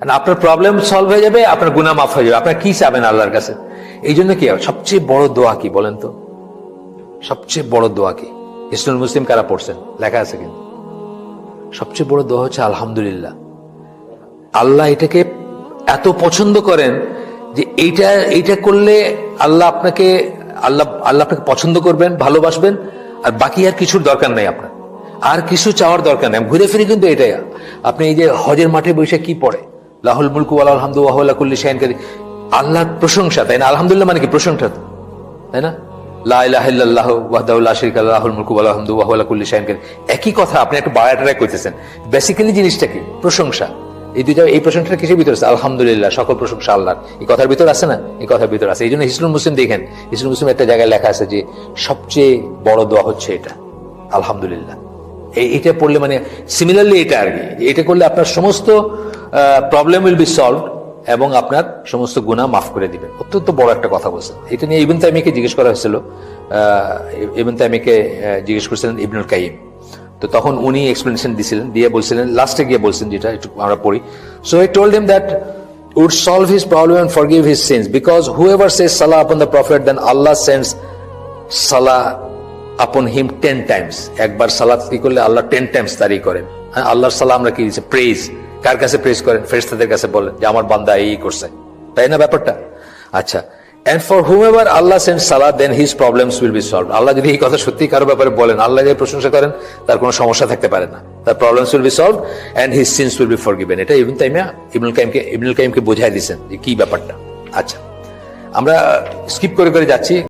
আপনার problem solve হয়ে যাবে, আপনার গুনাহ মাফ হয়ে যাবে। আপনার কি চাবেন আল্লাহর কাছে? এই জন্য কি সবচেয়ে বড় দোয়া কি বলেন তো? সবচেয়ে বড় দোয়া কি? হিসনুল মুসলিম কারা পড়ছেন? লেখা আছে কিন্তু সবচেয়ে বড় দোয়া হচ্ছে আলহামদুলিল্লাহ। আল্লাহ এটাকে এত পছন্দ করেন যে এইটা করলে আল্লাহ আপনাকে পছন্দ করবেন, ভালোবাসবেন, আর বাকি আর কিছুর দরকার নাই। আপনার আর কিছু চাওয়ার দরকার নেই। ঘুরে ফিরে কিন্তু এটাই। আপনি এই যে হজের মাঠে বসে কি পড়ে, লাহুল মুলকু ওয়া লাহুল হামদু ওয়া হুয়া আলা কুল্লি শাইইন কাদির, আল্লাহর প্রশংসা, তাই না? আলহামদুলিল্লাহ মানে কি? প্রশংসা, তাই না? লা ইলাহা ইল্লাল্লাহু ওয়াহদাহু লা শারীকা লাহু লাহুল মুলকু ওয়া লাহুল হামদু ওয়া হুয়া আলা কুল্লি শাইইন কাদির। একই কথা, আপনি একটু বাড়াটাই কইতেছেন। বেসিক্যালি জিনিসটা কি? প্রশংসা। এই দুইটা, এই প্রশংসাটা কিসের ভিতরে আছে? আলহামদুলিল্লাহ, সকল প্রশংসা আল্লাহর। এই কথার ভিতর আছে না? এই কথার ভিতর আছে। এই জন্য হিসনুল মুসলিম দেখেন, হিসনুল মুসলিম একটা জায়গায় লেখা আছে যে সবচেয়ে বড় দোয়া হচ্ছে এটা, আলহামদুলিল্লাহ। এইটা পড়লে মানে সিমিলারলি এটা আর কি, এটা করলে আপনার সমস্ত প্রবলেম উইল বি সলভ এবং আপনার সমস্ত গুনাহ মাফ করে দিবেন। অত্যন্ত বড় একটা কথা বলছেন। এটা নিয়ে ইবনে তাইমিয়াকে জিজ্ঞেস করা হয়েছিল। ইবনে তাইমিয়াকে জিজ্ঞেস করেছিলেন ইবনুল কাইয়িম। তো তখন উনি এক্সপ্লেনেশন দিয়েছিলেন, দিয়ে বলছিলেন, লাস্টে গিয়ে বলছেন, যেটা একটু আমরা পড়ি। So he told him that would solve his problem and forgive his sins, because whoever says salah upon the prophet, then Allah sends salah upon him 10 times. একবার সালাত কি করলে আল্লাহ 10 টাইমস তারই করেন। হ্যাঁ, আল্লাহর সালাম আমরা কি দিচ্ছে? প্রেজ। কার কাছে প্রেজ করেন? ফেরেশতাদের কাছে বলেন যে আমার বান্দা এই করছে, তাই না ব্যাপারটা? আচ্ছা, and for whomever Allah sends salah, then his problems will be solved. আল্লাহ যদি এই কথা সত্যি কারো ব্যাপারে বলেন, আল্লাহ যে প্রশংসা করেন, তার কোনো সমস্যা থাকতে পারে না, তার problems will be solved and his sins will be forgiven। এটা ইবনে তাইমিয়া ইবনুল কাইয়িমকে বোঝায় দিয়েছেন যে কি ব্যাপারটা। আচ্ছা, আমরা স্কিপ করে যাচ্ছি।